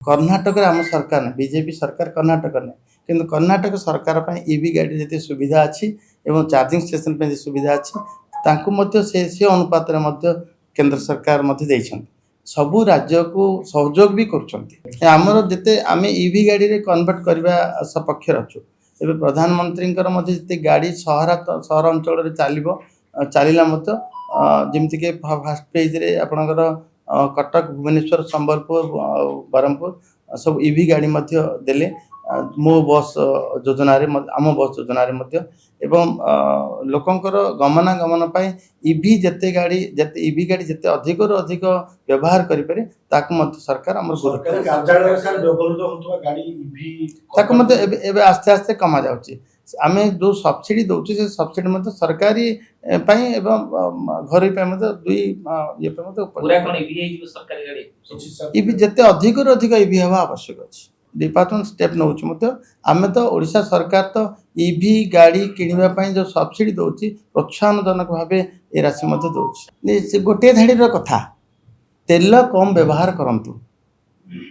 कर्णाटक आम सरकार ना बीजेपी सरकार कर्णाटक ने किंतु कर्णाटक सरकार ईवी गाड़ी जी सुविधा अच्छी एवं चार्जिंग स्टेशन पे सुविधा अच्छी से अनुपात केंद्र सरकार सबू राज्य को सहयोग भी करमर जिते आम ईवी गाड़ी रे कन्वर्ट करने सपक्ष अच्छु एवं प्रधानमंत्री जिते गाड़ी सहर अंचल चलो चलला जमीक फास्ट पेज रे आपणकर कटक भुवनेश्वर संबलपुर बरहमपुर सब ईवी गाड़ी देले मो बस योजना आम बस योजना एवं लोकंकर गमनागमन पर ईवी जिते गाड़ी जिते ईवी गाड़ी जिते अधिक रु अधिक व्यवहार करें सरकार आस्ते आस्ते कमा जाऊँगी आम जो सब्सिडी दौर से सब्सिडी सरकारी एवं घर दुई ईवी जिते अधिक रु अधिक ईवी हवा आवश्यक अच्छी डिपार्टमेंट स्टेप नौ आम तो ओडिशा सरकार तो ईवी गाड़ी किणवाई जो सब्सिडी दौर प्रोत्साहनजनक भाव ये राशि दौर गोटे धाड़ी कथा तेल कम व्यवहार करंतु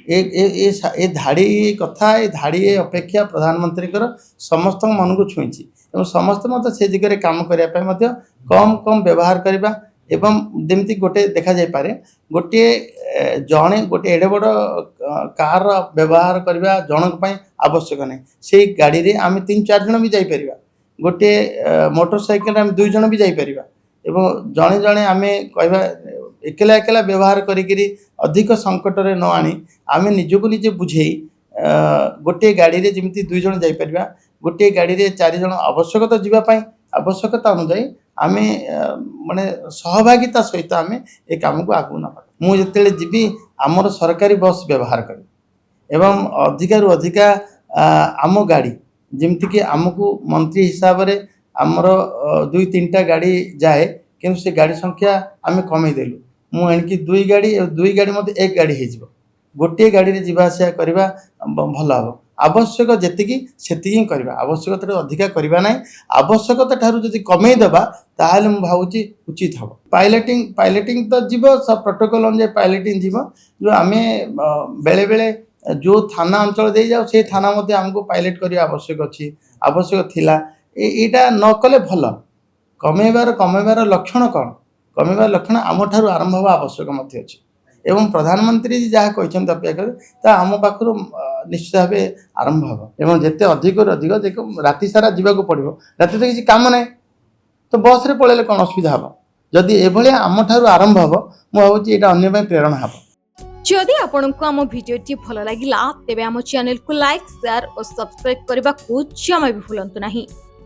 ए धाड़ी कथा ये धाड़ी अपेक्षा प्रधानमंत्री समस्त मन को छुई समस्त से दिगरे काम करने कम कम व्यवहार करने एवं जमी गोटे देखा जाए पारे गोटे जड़े गोटे एडे बड़ कार व्यवहार करने जनक आवश्यक नहीं से गाड़ी रे आम 3-4 जन भी जापर गोटे मोटरसाइकेल आम 2 जन भी जापर एवं जड़े जड़े आम कह एकला एकला व्यवहार करी अधिक संकट रे न आनी आम निजको निजे बुझे गोटे गाड़ी रे जमी 2 जन जापर गोटे गाड़ी रे 4 जन आवश्यकता जीवाई आवश्यकता अनुजाई आम माने सहभागिता सहित आम ए काम को आगू ना मुझे जीवी आमर सरकारी बस व्यवहार करी एवं अधिका रु अधिका आम गाड़ी जमीक आमको मंत्री हिसाब से आमर 2-3टा गाड़ी जाए कि से गाड़ी संख्या आम कमेदेलु मुझे 2 गाड़ी मत 1 गाड़ी हो गोटे गाड़ी रे जीवा आसिया करवा भल हम आवश्यक जी से करवा आवश्यकता अधिका करवा ना आवश्यकता ठारू जब कमेदेबा ताल मुझे भावुची उचित हम पायलटिंग तो जीव सब प्रोटोकॉल अनुसार पायलटिंग जीव जो आम बेले बेले जो थाना अंचल दे जाओ से थाना आमको पायलट करने आवश्यक अच्छी आवश्यक थिला एटा न कले भल कमेबार लक्षण कौन कमेबार लक्षण आम ठारू आरंभ हवा आवश्यक अच्छी एवं प्रधानमंत्री जहाँ कहते अपेक्षा आम पाखु निश्चित भाव आरंभ हम एवं जिते अधिक अधिक राति सारा जावाक पड़ो राति तो किसी कम ना तो बस रे पलैले कौन असुविधा हम जदि एभली आम ठारू आरंभ हम मुझे यहाँ अन्य प्रेरणा हम जदि आपंक आम भिडी भल लगा तेब आम चैनल को लाइक शेयर और सब्सक्राइब करने को जमा भी भूलु नहीं।